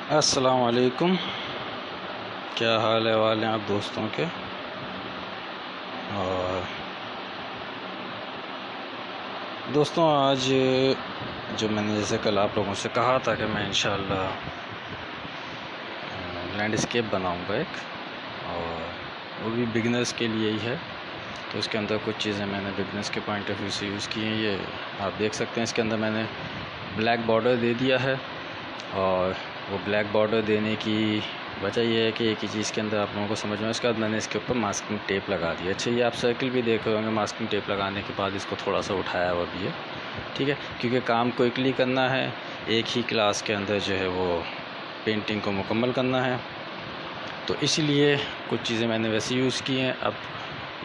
अस्सलाम वालेकुम। क्या हाल है वाले आप दोस्तों के। और दोस्तों, आज जो मैंने जैसे कल आप लोगों से कहा था कि मैं इंशाअल्लाह लैंडस्केप बनाऊंगा एक, और वो भी बिगनर्स के लिए ही है। तो उसके अंदर कुछ चीज़ें मैंने बिगनर्स के पॉइंट ऑफ व्यू से यूज़ की हैं। ये आप देख सकते हैं, इसके अंदर मैंने ब्लैक बॉर्डर दे दिया है। और वो ब्लैक बॉर्डर देने की वजह यह है कि एक ही चीज़ के अंदर आप लोगों को समझ में, उसके बाद मैंने इसके ऊपर मास्किंग टेप लगा दी। अच्छा, ये आप सर्किल भी देख रहे होंगे, मास्किंग टेप लगाने के बाद इसको थोड़ा सा उठाया हुआ भी है, ठीक है, क्योंकि काम क्विकली करना है। एक ही क्लास के अंदर जो है वो पेंटिंग को मुकम्मल करना है, तो इसीलिए कुछ चीज़ें मैंने वैसे यूज़ की हैं। अब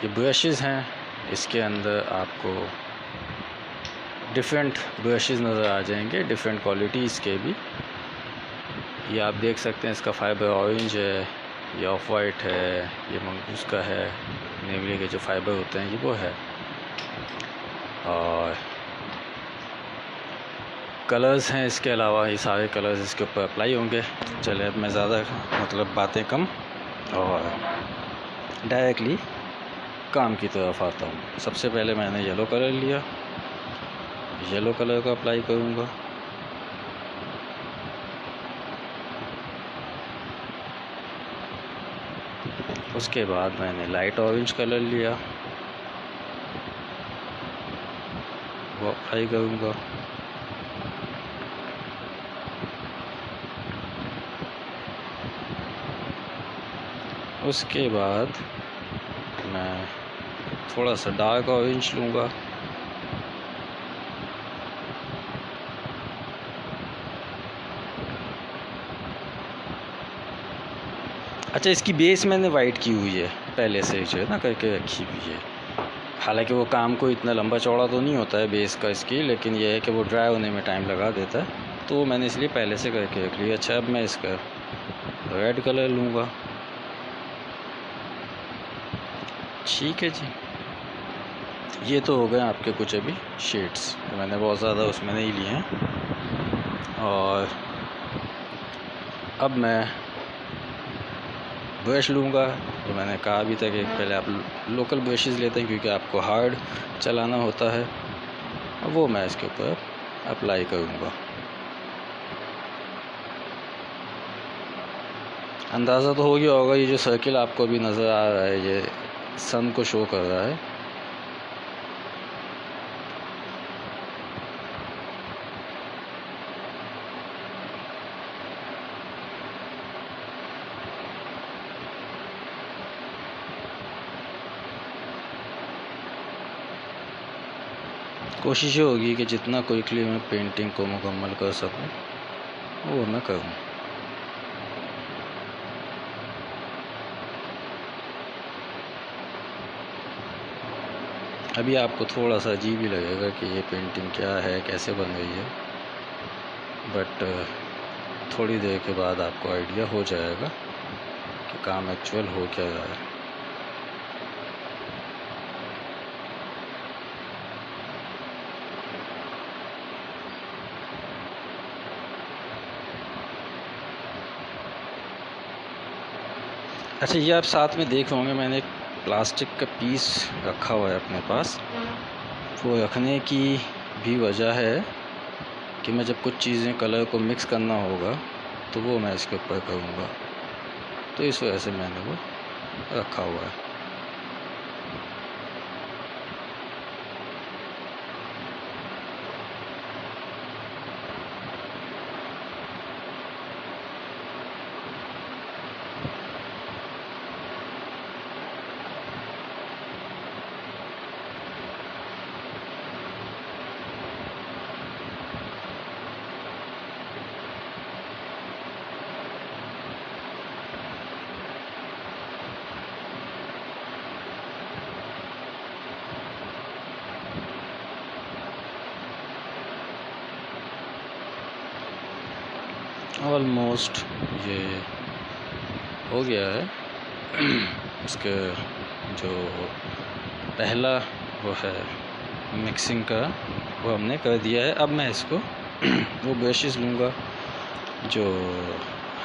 ये ब्रशेज़ हैं, इसके अंदर आपको डिफरेंट ब्रशेज़ नज़र आ जाएंगे, डिफरेंट क्वालिटीज़ के भी। ये आप देख सकते हैं, इसका फाइबर ऑरेंज है, ये ऑफ वाइट है, ये मंगूस का है, नेवले के जो फाइबर होते हैं ये वो है। और कलर्स हैं इसके अलावा, ये सारे कलर्स इसके ऊपर अप्लाई होंगे। चले, अब मैं ज़्यादा बातें कम और डायरेक्टली काम की तरफ आता हूँ। सबसे पहले मैंने येलो कलर लिया, येलो कलर को अप्लाई करूँगा। उसके बाद मैंने लाइट ऑरेंज कलर लिया, वो अप्लाई करूँगा। उसके बाद मैं थोड़ा सा डार्क ऑरेंज लूँगा, अच्छा, इसकी बेस मैंने वाइट की हुई है पहले से, जो है ना, करके रखी हुई है। हालांकि वो काम को इतना लंबा चौड़ा तो नहीं होता है बेस का इसकी, लेकिन यह है कि वो ड्राई होने में टाइम लगा देता है, तो मैंने इसलिए पहले से करके रख लिया। अच्छा, अब मैं इसका रेड कलर लूँगा। ठीक है जी, ये तो हो गए आपके कुछ अभी शेड्स, मैंने बहुत ज़्यादा उसमें नहीं लिए हैं। और अब मैं ब्रश लूँगा, तो मैंने कहा अभी तक, एक पहले आप लोकल ब्रशेज़ लेते हैं क्योंकि आपको हार्ड चलाना होता है, वो मैं इसके ऊपर अप्लाई करूँगा। अंदाज़ा तो हो गया होगा, ये जो सर्किल आपको अभी नज़र आ रहा है ये सन को शो कर रहा है। कोशिश होगी कि जितना क्विकली मैं पेंटिंग को मुकम्मल कर सकूं वो मैं करूं। अभी आपको थोड़ा सा अजीब ही लगेगा कि ये पेंटिंग क्या है, कैसे बन रही है, बट थोड़ी देर के बाद आपको आइडिया हो जाएगा कि काम एक्चुअल हो क्या रहा है। अच्छा, ये आप साथ में देख होंगे, मैंने एक प्लास्टिक का पीस रखा हुआ है अपने पास। वो रखने की भी वजह है कि मैं जब कुछ चीज़ें कलर को मिक्स करना होगा तो वो मैं इसके ऊपर करूँगा, तो इस वजह से मैंने वो रखा हुआ है। ऑलमोस्ट ये हो गया है। इसके जो पहला वो है मिक्सिंग का, वो हमने कर दिया है। अब मैं इसको वो ब्रशेस लूँगा जो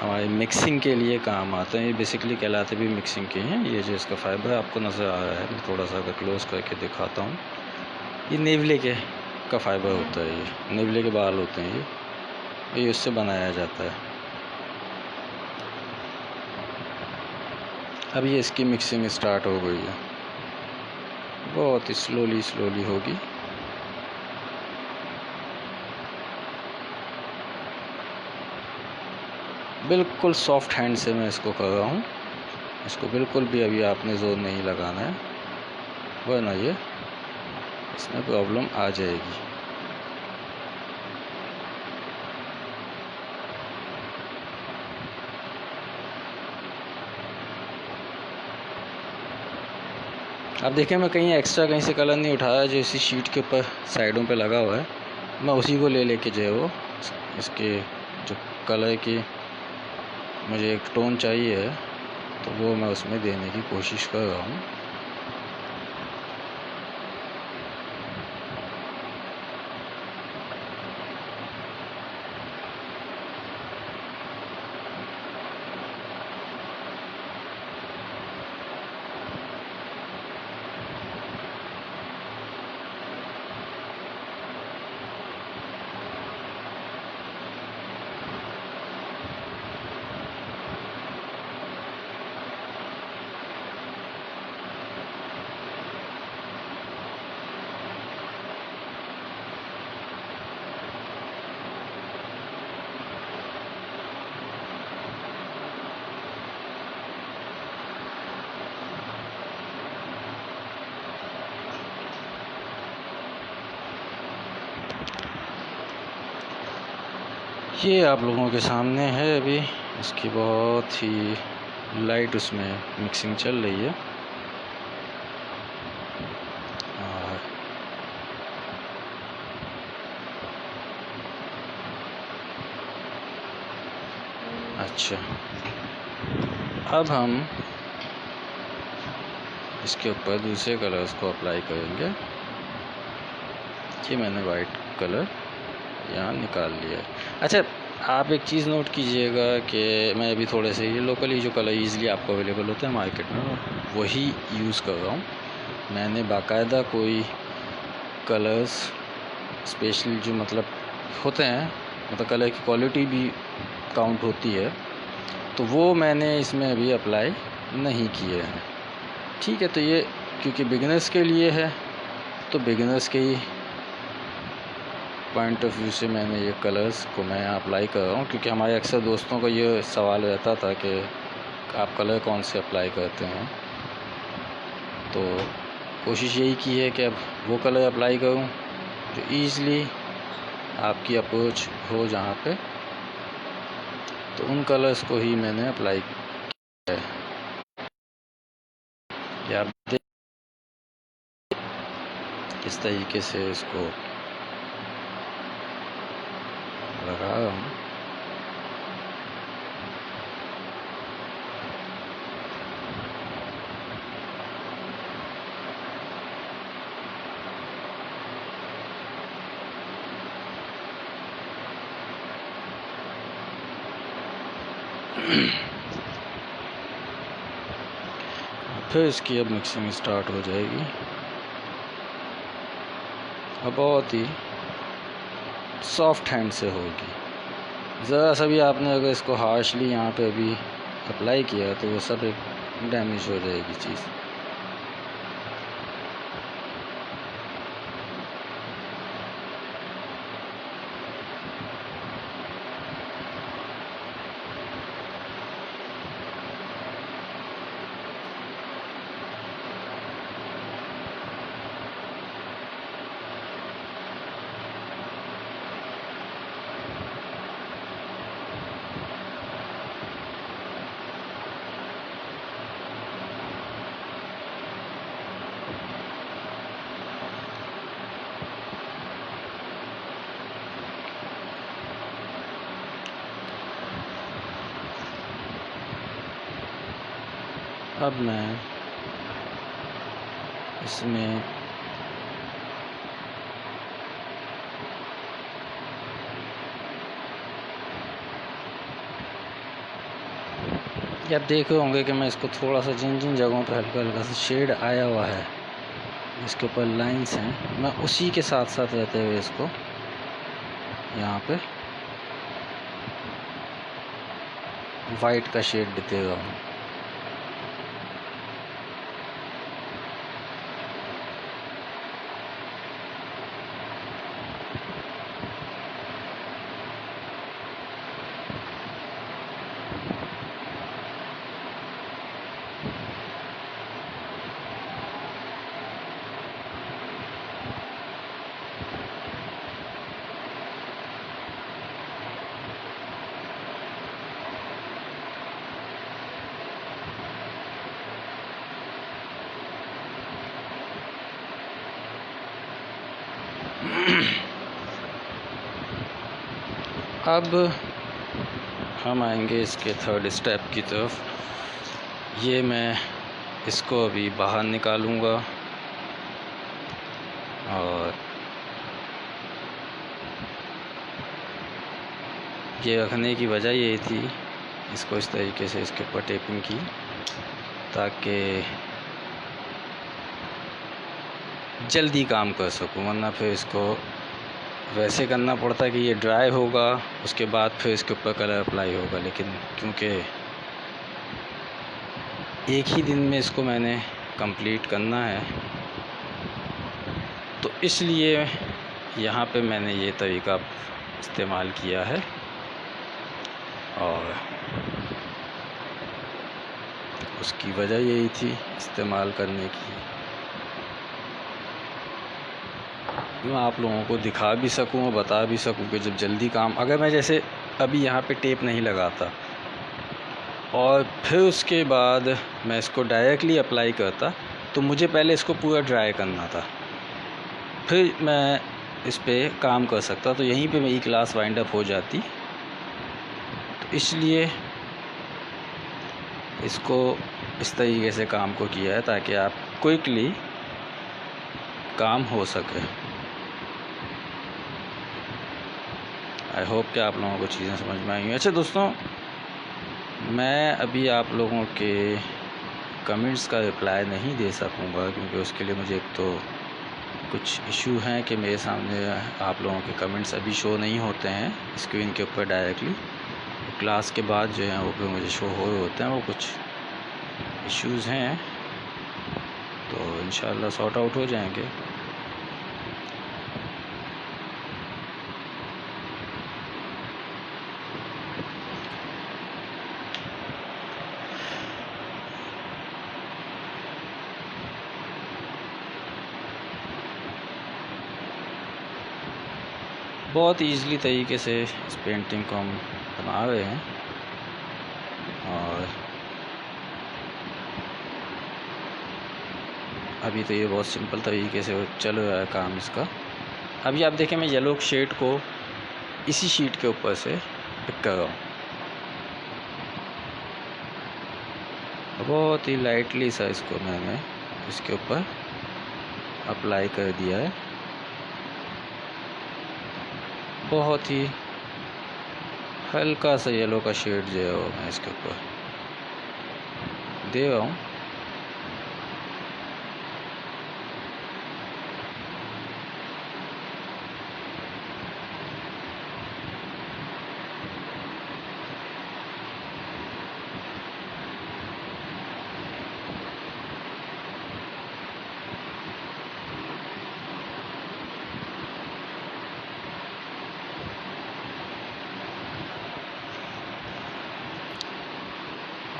हमारी मिक्सिंग के लिए काम आते हैं। ये बेसिकली कहलाते भी मिक्सिंग के हैं। ये जो इसका फाइबर आपको नज़र आ रहा है, मैं थोड़ा सा अगर क्लोज करके दिखाता हूँ, ये नेवले के का फाइबर होता है। ये नेवले के बाल होते हैं, ये उससे बनाया जाता है। अब ये इसकी मिक्सिंग स्टार्ट हो गई है, बहुत ही स्लोली होगी। बिल्कुल सॉफ्ट हैंड से मैं इसको कर रहा हूँ। इसको बिल्कुल भी अभी आपने ज़ोर नहीं लगाना है, वरना ये इसमें प्रॉब्लम आ जाएगी। अब देखिए, मैं कहीं एक्स्ट्रा कहीं से कलर नहीं उठाया, जो इसी शीट के ऊपर साइडों पे लगा हुआ है, मैं उसी को ले लेके जो है वो इसके जो कलर की मुझे एक टोन चाहिए है, तो वो मैं उसमें देने की कोशिश कर रहा हूँ। ये आप लोगों के सामने है अभी, इसकी बहुत ही लाइट उसमें मिक्सिंग चल रही है। और अच्छा, अब हम इसके ऊपर दूसरे कलर्स को अप्लाई करेंगे। ये मैंने वाइट कलर यहाँ निकाल लिया है। अच्छा, आप एक चीज़ नोट कीजिएगा कि मैं अभी थोड़े से ये लोकली जो कलर ईज़िली आपको अवेलेबल होते हैं मार्केट में, वही यूज़ कर रहा हूँ। मैंने बाकायदा कोई कलर्स स्पेशल जो मतलब होते हैं, मतलब कलर की क्वालिटी भी काउंट होती है, तो वो मैंने इसमें अभी अप्लाई नहीं किए हैं। ठीक है, तो ये क्योंकि बिगिनर्स के लिए है, तो बिगिनर्स के ही पॉइंट ऑफ व्यू से मैंने ये कलर्स को मैं अप्लाई कर रहा हूँ। क्योंकि हमारे अक्सर दोस्तों को ये सवाल रहता था कि आप कलर कौन से अप्लाई करते हैं, तो कोशिश यही की है कि अब वो कलर अप्लाई करूँ जो ईज़िली आपकी अप्रोच हो जहाँ पे, तो उन कलर्स को ही मैंने अप्लाई किया है। या आप देख किस तरीके से इसको लगा रहा हूँ। फिर इसकी अब मिक्सिंग स्टार्ट हो जाएगी। अब बहुत ही सॉफ्ट हैंड से होगी। ज़रा सा भी आपने अगर इसको हार्शली यहाँ पे अभी अप्लाई किया तो वो सब एक डैमेज हो जाएगी चीज़। अब मैं इसमें ये आप देख रहे होंगे कि मैं इसको थोड़ा सा जिन जिन जगहों पर हल्का हल्का सा शेड आया हुआ है, इसके ऊपर लाइंस हैं, मैं उसी के साथ साथ रहते हुए इसको यहाँ पे वाइट का शेड देते हुआ हूँ। अब हम आएंगे इसके थर्ड स्टेप की तरफ। ये मैं इसको अभी बाहर निकालूंगा और ये रखने की वजह ये थी, इसको इस तरीके से इसके ऊपर टेपिंग की ताकि जल्दी काम कर सकूं, वरना फिर इसको वैसे करना पड़ता कि ये ड्राई होगा उसके बाद फिर इसके ऊपर कलर अप्लाई होगा। लेकिन क्योंकि एक ही दिन में इसको मैंने कंप्लीट करना है, तो इसलिए यहाँ पे मैंने ये तरीका इस्तेमाल किया है। और उसकी वजह यही थी इस्तेमाल करने की, मैं आप लोगों को दिखा भी सकूं और बता भी सकूं कि जब जल्दी काम, अगर मैं जैसे अभी यहाँ पे टेप नहीं लगाता और फिर उसके बाद मैं इसको डायरेक्टली अप्लाई करता, तो मुझे पहले इसको पूरा ड्राई करना था, फिर मैं इस पर काम कर सकता, तो यहीं पे मेरी क्लास वाइंड अप हो जाती। तो इसलिए इसको इस तरीके से काम को किया है ताकि आप क्विकली काम हो सके। आई होप कि आप लोगों को चीज़ें समझ में आई हैं। अच्छा दोस्तों, मैं अभी आप लोगों के कमेंट्स का रिप्लाई नहीं दे सकूंगा क्योंकि उसके लिए मुझे एक तो कुछ इशू हैं कि मेरे सामने आप लोगों के कमेंट्स अभी शो नहीं होते हैं स्क्रीन के ऊपर डायरेक्टली। क्लास के बाद जो है वो फिर मुझे शो हो रहे होते हैं, वो कुछ इश्यूज़ हैं, तो इंशाल्लाह सॉर्ट आउट हो जाएंगे। बहुत ईज़िली तरीके से इस पेंटिंग को हम बना रहे हैं और अभी तो ये बहुत सिंपल तरीके से चल रहा है काम इसका। अभी आप देखें, मैं येलो शेड को इसी शीट के ऊपर से पिक कर रहा हूँ, बहुत ही लाइटली सा इसको मैंने इसके ऊपर अप्लाई कर दिया है, बहुत ही हल्का सा येलो का शेड जो है वो मैं इसके ऊपर दे रहा हूँ।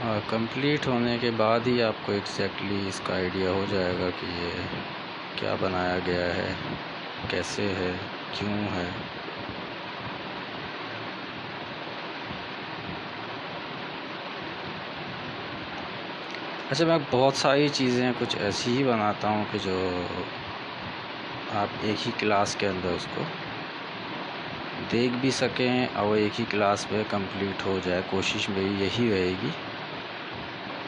और कंप्लीट होने के बाद ही आपको एग्जैक्टली इसका आइडिया हो जाएगा कि ये क्या बनाया गया है, कैसे है, क्यों है। अच्छा, मैं बहुत सारी चीज़ें कुछ ऐसी ही बनाता हूँ कि जो आप एक ही क्लास के अंदर उसको देख भी सकें और एक ही क्लास में कंप्लीट हो जाए। कोशिश मेरी यही रहेगी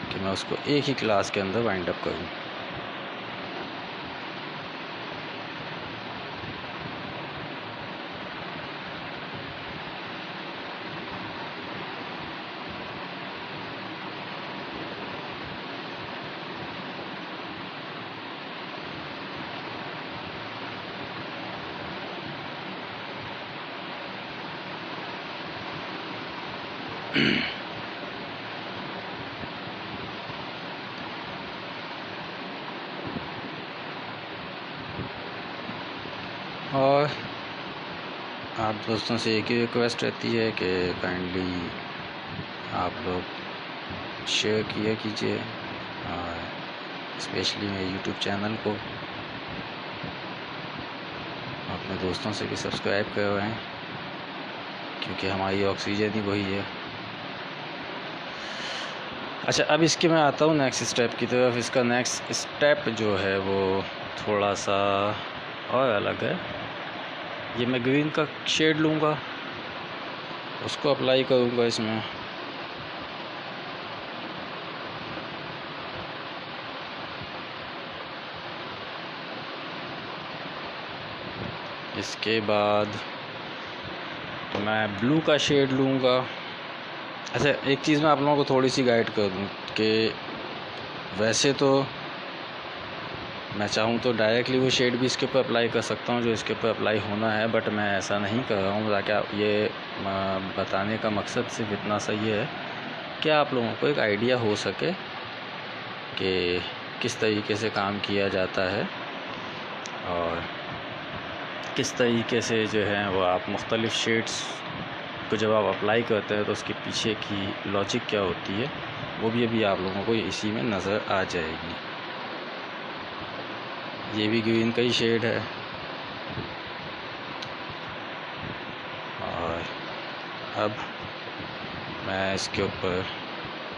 कि मैं उसको एक ही क्लास के अंदर वाइंड अप करूँ। और आप दोस्तों से एक ही रिक्वेस्ट रहती है कि काइंडली आप लोग शेयर किया कीजिए, और स्पेशली मेरे यूट्यूब चैनल को अपने दोस्तों से भी सब्सक्राइब करवाएं, क्योंकि हमारी ऑक्सीजन ही वही है। अच्छा, अब इसके मैं आता हूँ नेक्स्ट स्टेप की तरफ। इसका नेक्स्ट स्टेप जो है वो थोड़ा सा और अलग है। ये मैं ग्रीन का शेड लूँगा, उसको अप्लाई करूँगा इसमें। इसके बाद मैं ब्लू का शेड लूँगा। अच्छा, एक चीज़ मैं आप लोगों को थोड़ी सी गाइड कर दूँ कि वैसे तो मैं चाहूँ तो डायरेक्टली वो शेड भी इसके ऊपर अप्लाई कर सकता हूँ जो इसके ऊपर अप्लाई होना है, बट मैं ऐसा नहीं कर रहा हूँ, ताकि ये बताने का मकसद सिर्फ इतना सा ये है कि आप लोगों को एक आइडिया हो सके कि किस तरीके से काम किया जाता है और किस तरीके से जो है वो आप मुख्तलिफ़ शेड्स को जब आप अप्लाई करते हैं तो उसके पीछे की लॉजिक क्या होती है, वो भी अभी आप लोगों को इसी में नज़र आ जाएगी। ये भी ग्रीन का ही शेड है, और अब मैं इसके ऊपर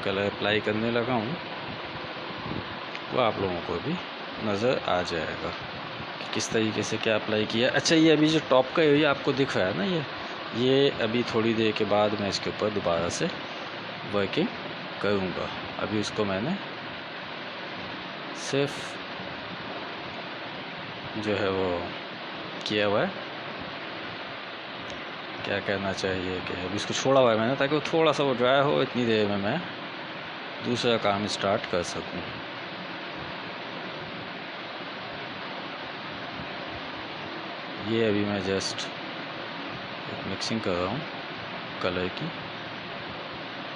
कलर अप्लाई करने लगा हूँ, वो आप लोगों को भी नज़र आ जाएगा कि किस तरीके से क्या अप्लाई किया। अच्छा, ये अभी जो टॉप का एरिया आपको दिख रहा है ना, ये अभी थोड़ी देर के बाद मैं इसके ऊपर दोबारा से वर्किंग करूँगा। अभी उसको मैंने सिर्फ जो है वो किया हुआ है, क्या कहना चाहिए कि अभी इसको छोड़ा हुआ है मैंने, ताकि वो थोड़ा सा वो ड्राई हो, इतनी देर में मैं दूसरा काम स्टार्ट कर सकूं। ये अभी मैं जस्ट मिक्सिंग कर रहा हूँ कलर की,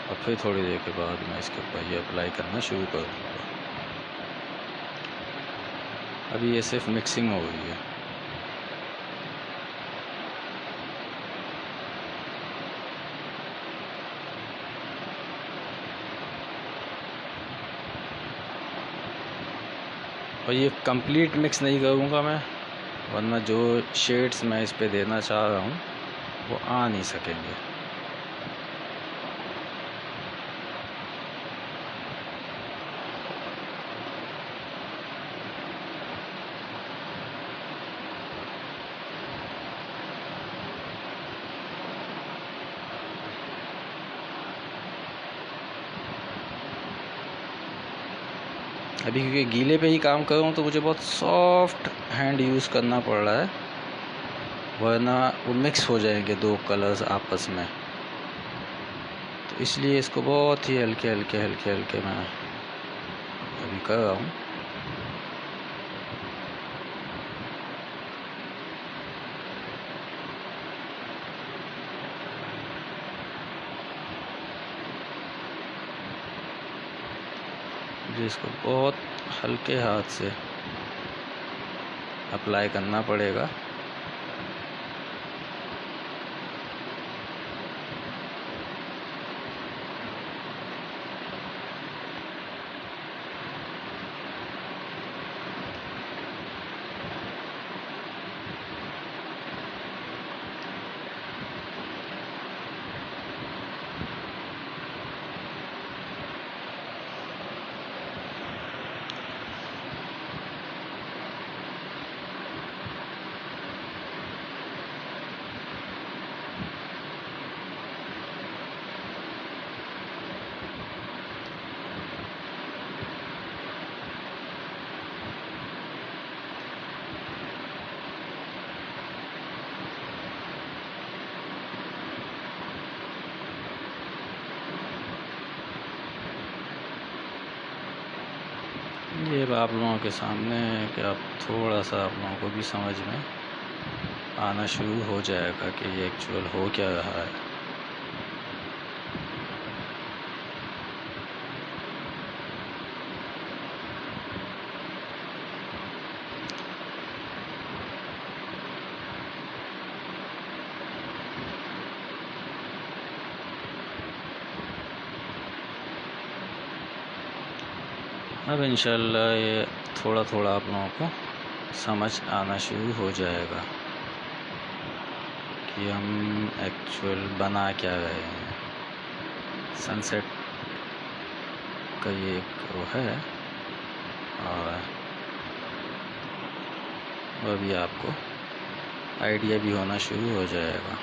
और फिर थोड़ी देर के बाद मैं इसके ऊपर ये अप्लाई करना शुरू कर दूँगा। अभी ये सिर्फ मिक्सिंग हो रही है। और ये कंप्लीट मिक्स नहीं करूँगा मैं, वरना जो शेड्स मैं इस पे देना चाह रहा हूँ वो आ नहीं सकेंगे। अभी क्योंकि गीले पे ही काम कर रहा हूँ तो मुझे बहुत सॉफ्ट हैंड यूज़ करना पड़ रहा है, वरना वो मिक्स हो जाएंगे दो कलर्स आपस में। तो इसलिए इसको बहुत ही हल्के हल्के मैं अभी कर रहा हूँ। मुझे इसको बहुत हल्के हाथ से अप्लाई करना पड़ेगा। ये आप लोगों के सामने है कि आप थोड़ा सा आप लोगों को भी समझ में आना शुरू हो जाएगा कि ये एक्चुअल हो क्या रहा है। अब इंशाल्लाह ये थोड़ा थोड़ा आप लोगों को समझ आना शुरू हो जाएगा कि हम एक्चुअल बना क्या रहे हैं। सनसेट का ये एक वो है और वह भी आपको आइडिया भी होना शुरू हो जाएगा।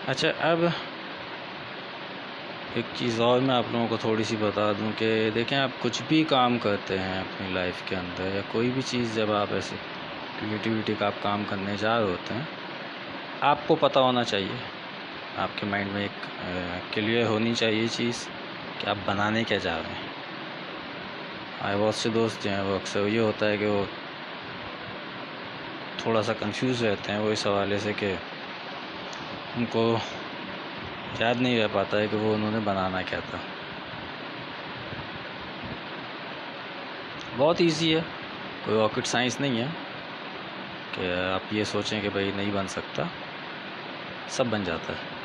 अच्छा, अब एक चीज़ और मैं आप लोगों को थोड़ी सी बता दूं कि देखें, आप कुछ भी काम करते हैं अपनी लाइफ के अंदर या कोई भी चीज़, जब आप ऐसे क्रिएटिविटी का आप काम करने जा रहे होते हैं, आपको पता होना चाहिए, आपके माइंड में एक क्लियर होनी चाहिए चीज़ कि आप बनाने क्या जा रहे हैं। बहुत से दोस्त जो हैं वो अक्सर ये होता है कि वो थोड़ा सा कंफ्यूज रहते हैं वो इस हवाले से कि उनको याद नहीं रह पाता है कि वो उन्होंने बनाना क्या था। बहुत इजी है, कोई रॉकेट साइंस नहीं है कि आप ये सोचें कि भाई नहीं बन सकता, सब बन जाता है।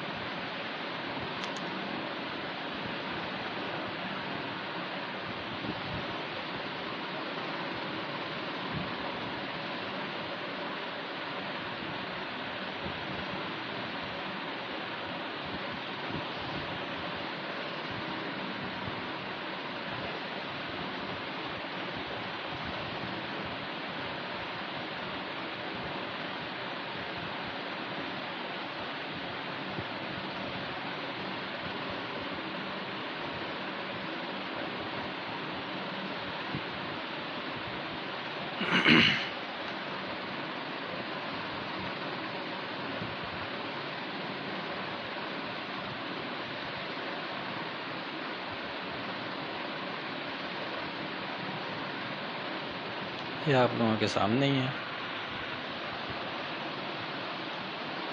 ये आप लोगों के सामने ही है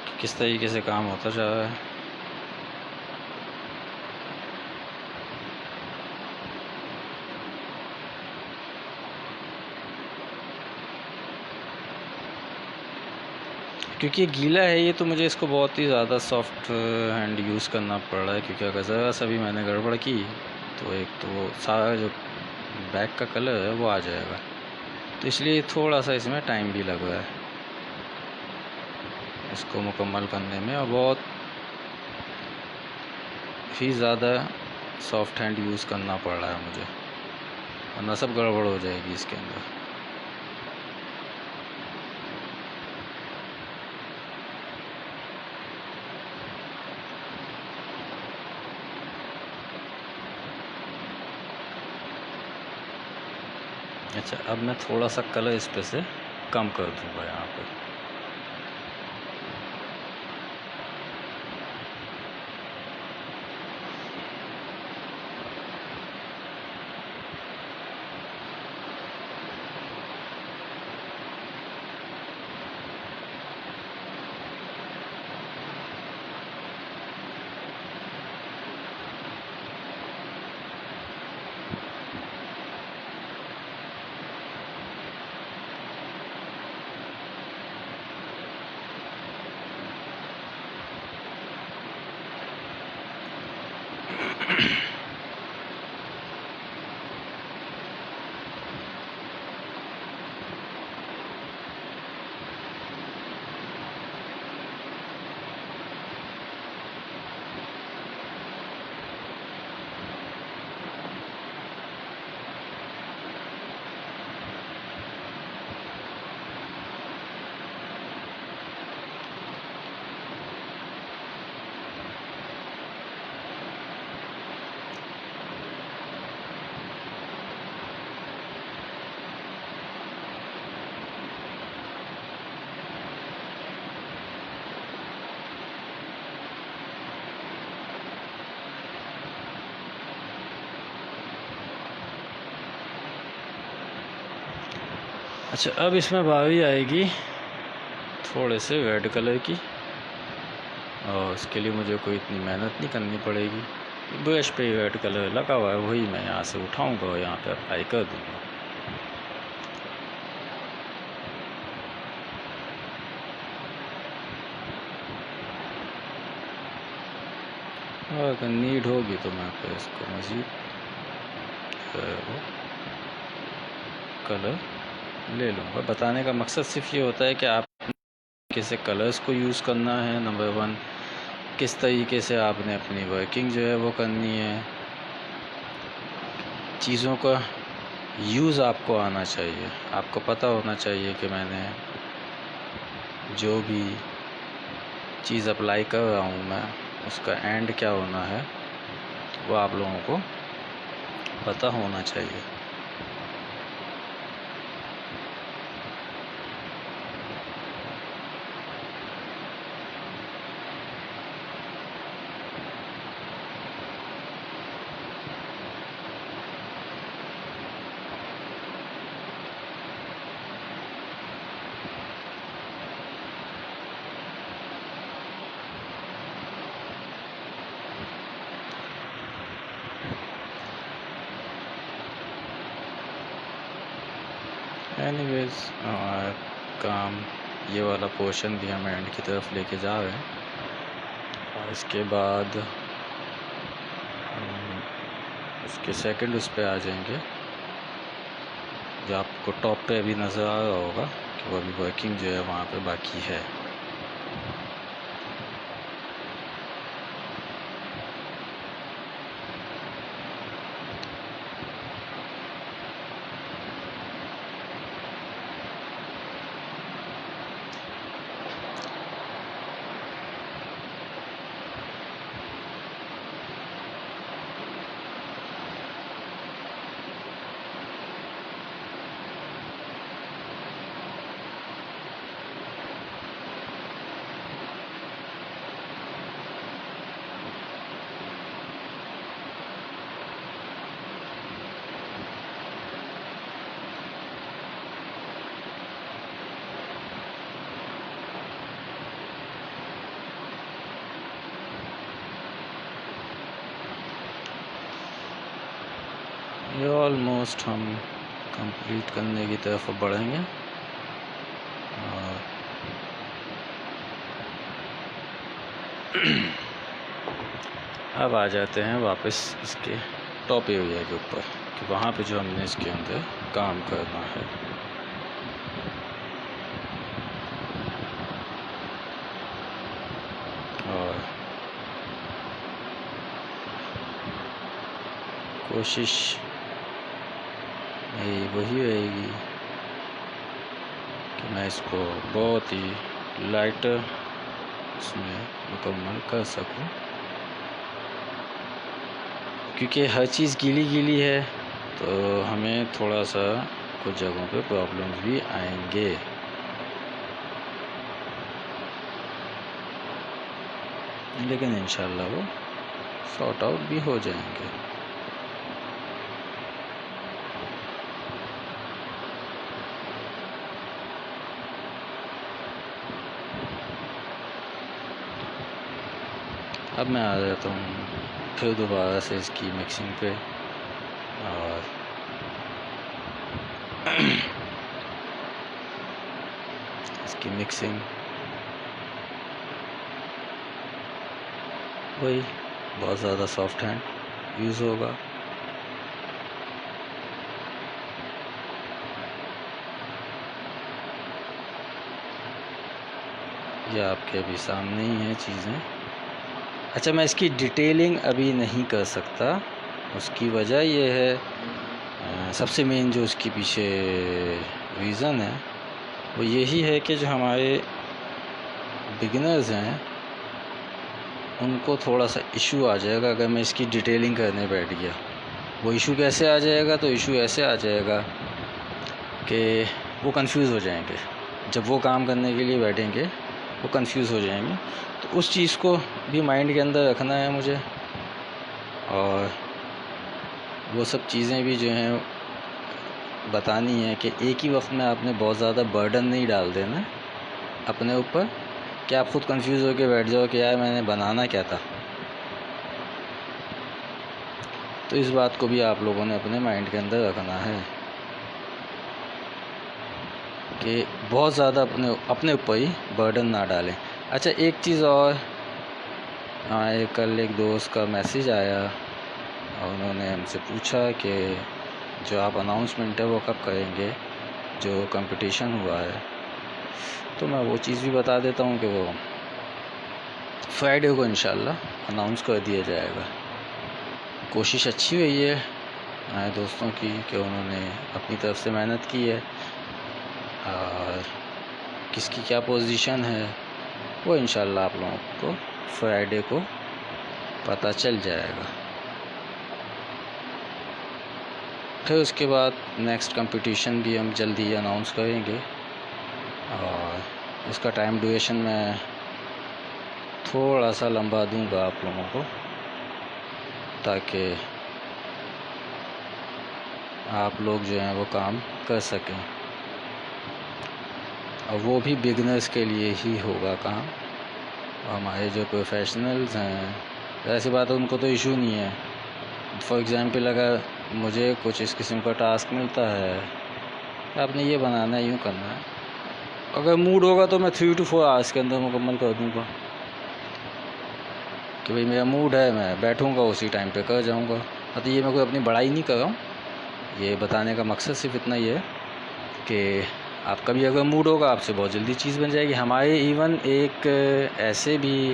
कि किस तरीके से काम होता जा रहा है। क्योंकि ये गीला है ये, तो मुझे इसको बहुत ही ज़्यादा सॉफ्ट हैंड यूज़ करना पड़ रहा है, क्योंकि अगर ज़रा सा भी मैंने गड़बड़ की तो एक तो सारा जो बैक का कलर है वो आ जाएगा, तो इसलिए थोड़ा सा इसमें टाइम भी लग रहा है इसको मुकम्मल करने में, और बहुत ही ज़्यादा सॉफ्ट हैंड यूज़ करना पड़ रहा है मुझे, वरना सब गड़बड़ हो जाएगी इसके अंदर। अच्छा, अब मैं थोड़ा सा कलर इस पे से कम कर दूँगा यहाँ पे। अच्छा, अब इसमें बारी आएगी थोड़े से रेड कलर की, और इसके लिए मुझे कोई इतनी मेहनत नहीं करनी पड़ेगी। ब्रश पे रेड कलर लगा हुआ है, वही मैं यहाँ से उठाऊंगा और यहाँ पे अप्लाई कर दूँगा। और अगर नीड होगी तो मैं फिर इसको मज़ीद कलर ले लूँगा। बताने का मकसद सिर्फ ये होता है कि आप कैसे कलर्स को यूज़ करना है, नंबर 1 किस तरीके से आपने अपनी वर्किंग जो है वो करनी है। चीज़ों का यूज़ आपको आना चाहिए, आपको पता होना चाहिए कि मैंने जो भी चीज़ अप्लाई कर रहा हूँ मैं, उसका एंड क्या होना है वो आप लोगों को पता होना चाहिए। एनीवेज हमारा काम ये वाला पोर्शन भी हम एंड की तरफ लेके जा रहे हैं, और इसके बाद उसके सेकंड उस पे आ जाएंगे जो आपको टॉप पे अभी नज़र आ रहा होगा कि वो अभी वर्किंग जो है वहाँ पे बाकी है। ये ऑलमोस्ट हम कंप्लीट करने की तरफ बढ़ेंगे, और अब आ जाते हैं वापस इसके टॉप एरिया के ऊपर कि वहाँ पे जो हमने इसके अंदर काम करना है। और कोशिश मेरी वही रहेगी कि मैं इसको बहुत ही लाइटर इसमें मुकम्मल कर सकूं, क्योंकि हर चीज़ गीली गीली है तो हमें थोड़ा सा कुछ जगहों पे प्रॉब्लम्स भी आएंगे। लेकिन इंशाल्लाह वो सॉर्ट आउट भी हो जाएंगे। अब मैं आ जाता हूँ फिर दोबारा से इसकी मिक्सिंग पे, और इसकी मिक्सिंग वही बहुत ज़्यादा सॉफ्ट हैंड यूज़ होगा। ये आपके अभी सामने ही हैं चीज़ें। अच्छा, मैं इसकी डिटेलिंग अभी नहीं कर सकता, उसकी वजह ये है, सबसे मेन जो उसके पीछे रीज़न है वो यही है कि जो हमारे बिगिनर्स हैं उनको थोड़ा सा इशू आ जाएगा अगर मैं इसकी डिटेलिंग करने बैठ गया। वो इशू कैसे आ जाएगा? तो इशू ऐसे आ जाएगा कि वो कंफ्यूज हो जाएंगे, जब वो काम करने के लिए बैठेंगे वो कंफ्यूज हो जाएंगे। तो उस चीज़ को भी माइंड के अंदर रखना है मुझे, और वो सब चीज़ें भी जो हैं बतानी है कि एक ही वक्त में आपने बहुत ज़्यादा बर्डन नहीं डाल देना अपने ऊपर कि आप खुद कंफ्यूज होकर बैठ जाओ कि यार मैंने बनाना क्या था। तो इस बात को भी आप लोगों ने अपने माइंड के अंदर रखना है कि बहुत ज़्यादा अपने ऊपर ही बर्डन ना डालें। अच्छा, एक चीज़ और, कल एक दोस्त का मैसेज आया और उन्होंने हमसे पूछा कि जो आप अनाउंसमेंट है वो कब करेंगे, जो कंपटीशन हुआ है। तो मैं वो चीज़ भी बता देता हूँ कि वो फ्राइडे को इंशाल्लाह अनाउंस कर दिया जाएगा। कोशिश अच्छी हुई है हमारे दोस्तों की कि उन्होंने अपनी तरफ से मेहनत की है और किसकी क्या पोजीशन है वो इंशाल्लाह आप लोगों को फ्राइडे को पता चल जाएगा। फिर उसके बाद नेक्स्ट कंपटीशन भी हम जल्दी ही अनाउंस करेंगे और उसका टाइम ड्यूरेशन मैं थोड़ा सा लंबा दूंगा आप लोगों को ताकि आप लोग जो हैं वो काम कर सकें, और वो भी बिगनर्स के लिए ही होगा काम। हमारे जो प्रोफेशनल्स हैं, ऐसी बात है उनको तो इशू नहीं है। फॉर एग्ज़ाम्पल अगर मुझे कुछ इस किस्म का टास्क मिलता है, आपने ये बनाना है, यूँ करना है, अगर मूड होगा तो मैं 3 to 4 आवर्स के अंदर मुकम्मल कर दूँगा कि भाई मेरा मूड है, मैं बैठूँगा उसी टाइम पे कर जाऊँगा। तो ये मैं कोई अपनी बड़ाई नहीं कर रहा हूँ, ये बताने का मकसद सिर्फ इतना ही है कि आपका भी अगर मूड होगा आपसे बहुत जल्दी चीज़ बन जाएगी। हमारे इवन एक ऐसे भी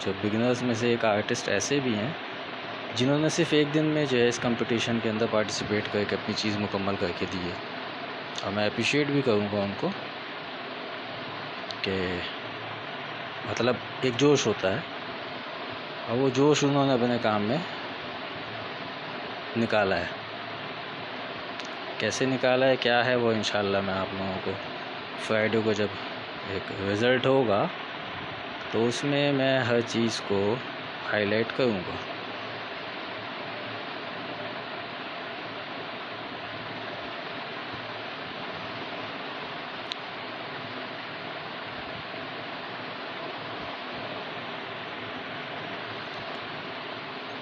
जो बिगिनर्स में से एक आर्टिस्ट ऐसे भी हैं जिन्होंने सिर्फ एक दिन में जो है इस कंपटीशन के अंदर पार्टिसिपेट करके अपनी चीज़ मुकम्मल करके दी है, और मैं अप्रिशिएट भी करूँगा उनको कि मतलब एक जोश होता है और वो जोश उन्होंने अपने काम में निकाला है। कैसे निकाला है, क्या है, वो इंशाल्लाह मैं आप लोगों को फ्राइडे को जब एक रिज़ल्ट होगा तो उसमें मैं हर चीज़ को हाईलाइट करूँगा।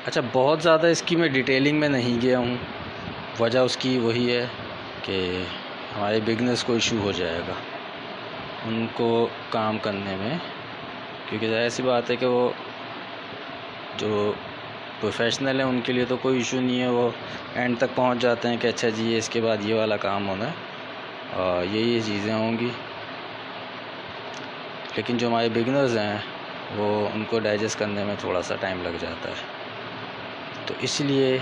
अच्छा, बहुत ज़्यादा इसकी मैं डिटेलिंग में नहीं गया हूँ, वजह उसकी वही है कि हमारे बिगनर्स को इशू हो जाएगा उनको काम करने में, क्योंकि ऐसी बात है कि वो जो प्रोफेशनल हैं उनके लिए तो कोई इशू नहीं है, वो एंड तक पहुंच जाते हैं कि अच्छा जी ये इसके बाद ये वाला काम होना है और ये चीज़ें होंगी। लेकिन जो हमारे बिगनर्स हैं वो उनको डाइजेस्ट करने में थोड़ा सा टाइम लग जाता है, तो इसलिए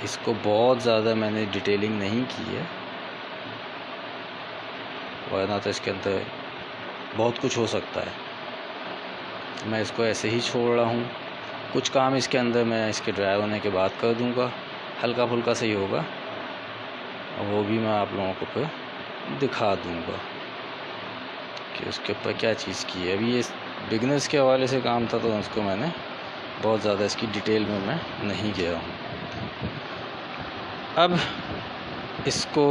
इसको बहुत ज़्यादा मैंने डिटेलिंग नहीं की है, वरना तो इसके अंदर बहुत कुछ हो सकता है। मैं इसको ऐसे ही छोड़ रहा हूँ। कुछ काम इसके अंदर मैं इसके ड्राई होने के बाद कर दूँगा, हल्का फुल्का सही होगा, और वो भी मैं आप लोगों को फिर दिखा दूँगा कि उसके ऊपर क्या चीज़ की है। अभी ये बिगनर्स के हवाले से काम था तो उसको मैंने बहुत ज़्यादा इसकी डिटेल में मैं नहीं गया हूँ। अब इसको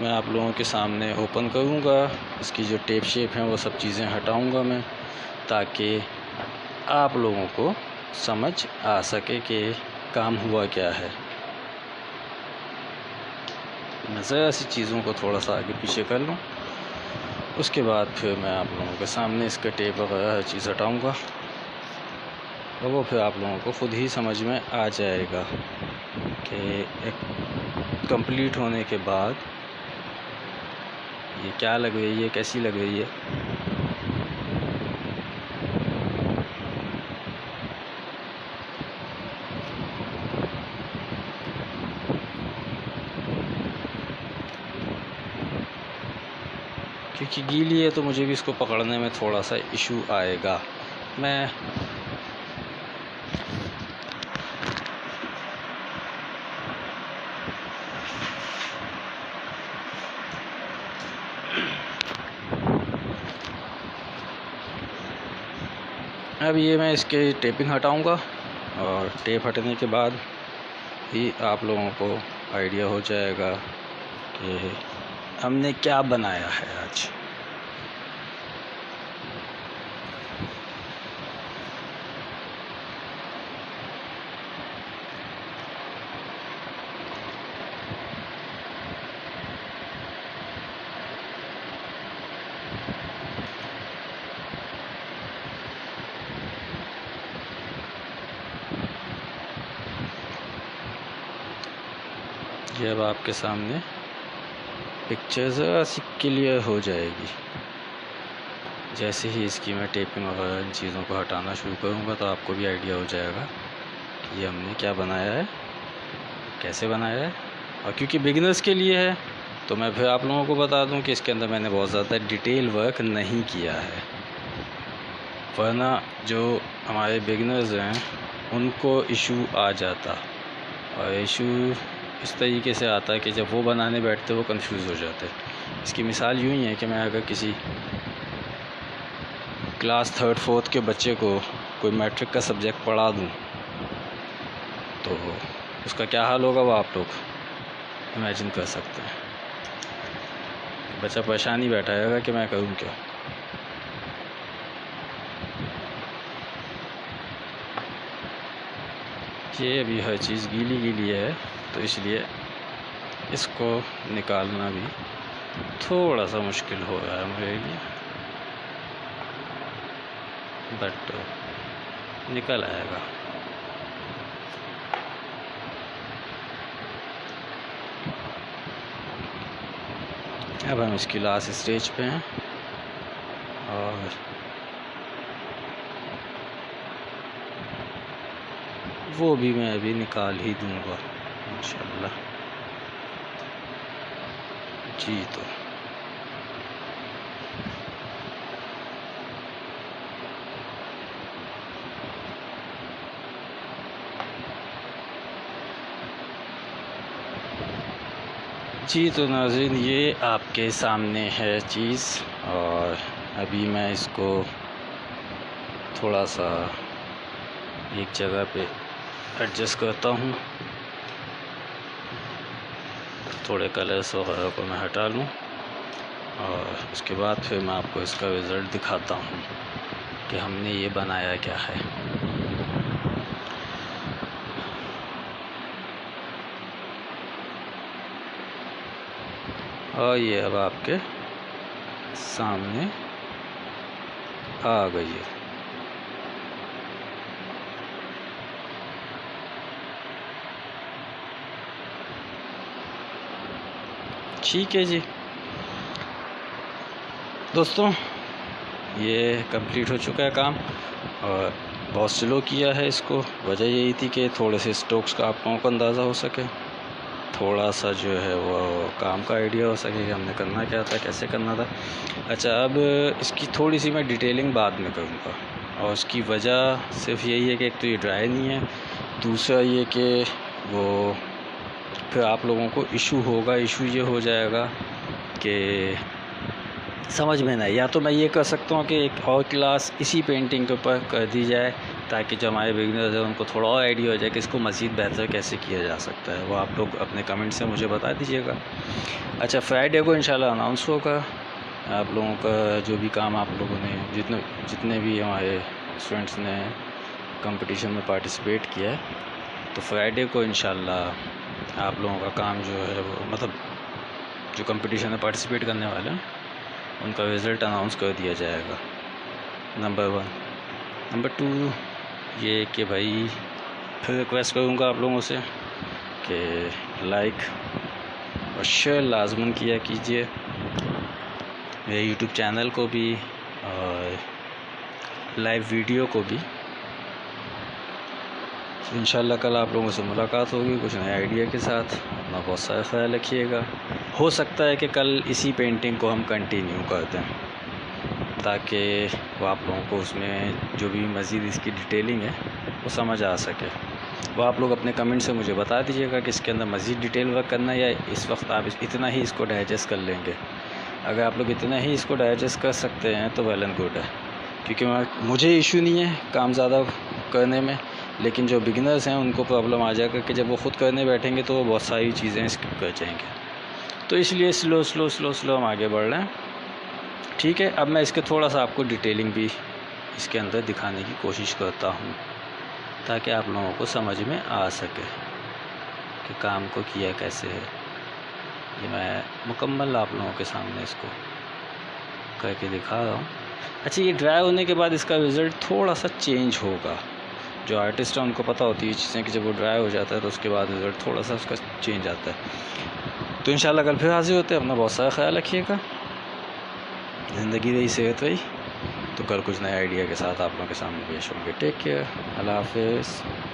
मैं आप लोगों के सामने ओपन करूँगा, इसकी जो टेप शेप है वो सब चीज़ें हटाऊँगा मैं, ताकि आप लोगों को समझ आ सके कि काम हुआ क्या है। मैं ज़रा सी चीज़ों को थोड़ा सा आगे पीछे कर लूँ, उसके बाद फिर मैं आप लोगों के सामने इसका टेप वगैरह हर चीज़ हटाऊँगा और वो फिर आप लोगों को ख़ुद ही समझ में आ जाएगा कि एक कंप्लीट होने के बाद ये क्या लग रही है, कैसी लग रही है। क्योंकि गीली है तो मुझे भी इसको पकड़ने में थोड़ा सा इशू आएगा। मैं अब ये मैं इसके टेपिंग हटाऊंगा और टेप हटने के बाद ही आप लोगों को आइडिया हो जाएगा कि हमने क्या बनाया है आज। ये अब आपके सामने पिक्चर्स क्लियर हो जाएगी। जैसे ही इसकी मैं टेपिंग वगैरह इन चीज़ों को हटाना शुरू करूँगा तो आपको भी आइडिया हो जाएगा कि ये हमने क्या बनाया है, कैसे बनाया है। और क्योंकि बिगिनर्स के लिए है तो मैं फिर आप लोगों को बता दूं कि इसके अंदर मैंने बहुत ज़्यादा डिटेल वर्क नहीं किया है, वरना जो हमारे बिगिनर्स हैं उनको इशू आ जाता। और इशू इस तरीके से आता है कि जब वो बनाने बैठते वो कंफ्यूज हो जाते। इसकी मिसाल यूँ ही है कि मैं अगर किसी क्लास 3rd 4th के बच्चे को कोई मैट्रिक का सब्जेक्ट पढ़ा दूं तो उसका क्या हाल होगा वो आप लोग इमेजिन कर सकते हैं। बच्चा परेशान ही बैठा रहेगा कि मैं करूं क्या। ये अभी हर चीज़ गीली गीली है तो इसलिए इसको निकालना भी थोड़ा सा मुश्किल हो रहा है मेरे लिए, बट निकल आएगा। अब हम इसकी लास्ट स्टेज पे हैं और वो भी मैं अभी निकाल ही दूंगा इंशाल्लाह। जी तो नाज़रीन ये आपके सामने है चीज़, और अभी मैं इसको थोड़ा सा एक जगह पे एडजस्ट करता हूँ। थोड़े कलर्स वगैरह को मैं हटा लूँ और उसके बाद फिर मैं आपको इसका रिज़ल्ट दिखाता हूँ कि हमने ये बनाया क्या है। और ये अब आपके सामने आ गई है। ठीक है जी दोस्तों, ये कंप्लीट हो चुका है काम और बहुत स्लो किया है इसको। वजह यही थी कि थोड़े से स्ट्रोक्स का आप लोगों को अंदाज़ा हो सके, थोड़ा सा जो है वो काम का आइडिया हो सके कि हमने करना क्या था, कैसे करना था। अच्छा, अब इसकी थोड़ी सी मैं डिटेलिंग बाद में करूँगा और उसकी वजह सिर्फ यही है कि एक तो ये ड्राई नहीं है, दूसरा ये कि वो फिर आप लोगों को इशू होगा। इशू ये हो जाएगा कि समझ में नहीं, या तो मैं ये कर सकता हूँ कि एक और क्लास इसी पेंटिंग के ऊपर कर दी जाए ताकि जो हमारे बिगिनर्स हैं उनको थोड़ा और आइडिया हो जाए कि इसको मज़ीद बेहतर कैसे किया जा सकता है। वो आप लोग अपने कमेंट से मुझे बता दीजिएगा। अच्छा, फ्राइडे को इंशाल्लाह अनाउंस होगा आप लोगों का जो भी काम आप लोगों ने जितने भी हमारे स्टूडेंट्स ने कंपटीशन में पार्टिसिपेट किया है, तो फ्राइडे को इंशाल्लाह आप लोगों का काम जो है वो मतलब जो कंपटीशन में पार्टिसिपेट करने वाले हैं उनका रिज़ल्ट अनाउंस कर दिया जाएगा, नंबर 1। नंबर 2 ये कि भाई फिर रिक्वेस्ट करूँगा आप लोगों से कि लाइक और शेयर लाजमन किया कीजिए मेरे यूट्यूब चैनल को भी और लाइव वीडियो को भी। इंशाल्लाह कल आप लोगों से मुलाकात होगी कुछ नए आइडिया के साथ। अपना बहुत सारा ख्याल रखिएगा। हो सकता है कि कल इसी पेंटिंग को हम कंटिन्यू कर दें ताकि वो आप लोगों को उसमें जो भी मज़ीद इसकी डिटेलिंग है वो समझ आ सके। वो आप लोग अपने कमेंट से मुझे बता दीजिएगा कि इसके अंदर मज़ीद डिटेल वर्क करना है या इस वक्त आप इतना ही इसको डाइजेस्ट कर लेंगे। अगर आप लोग इतना ही इसको डाइजेस्ट कर सकते हैं तो वेल एंड गुड है, क्योंकि मुझे इशू नहीं है काम ज़्यादा करने में, लेकिन जो बिगिनर्स हैं उनको प्रॉब्लम आ जाएगा कि जब वो ख़ुद करने बैठेंगे तो वो बहुत सारी चीज़ें स्किप कर जाएंगे। तो इसलिए स्लो स्लो स्लो स्लो हम आगे बढ़ रहे हैं। ठीक है, अब मैं इसके थोड़ा सा आपको डिटेलिंग भी इसके अंदर दिखाने की कोशिश करता हूँ ताकि आप लोगों को समझ में आ सके कि काम को किया कैसे है। ये मैं मुकम्मल आप लोगों के सामने इसको करके दिखा रहा हूँ। अच्छा, ये ड्राई होने के बाद इसका रिज़ल्ट थोड़ा सा चेंज होगा। जो आर्टिस्ट हैं उनको पता होती है चीज़ें कि जब वो ड्राई हो जाता है तो उसके बाद रिज़ल्ट थोड़ा सा उसका चेंज आता है। तो इंशाल्लाह कल फिर हाजिर होते हैं। अपना बहुत सारा ख्याल रखिएगा। ज़िंदगी रही, सेहत रही, तो कल कुछ नए आइडिया के साथ आप लोगों के सामने पेश होंगे। टेक केयर, अल्लाह हाफ़िज़।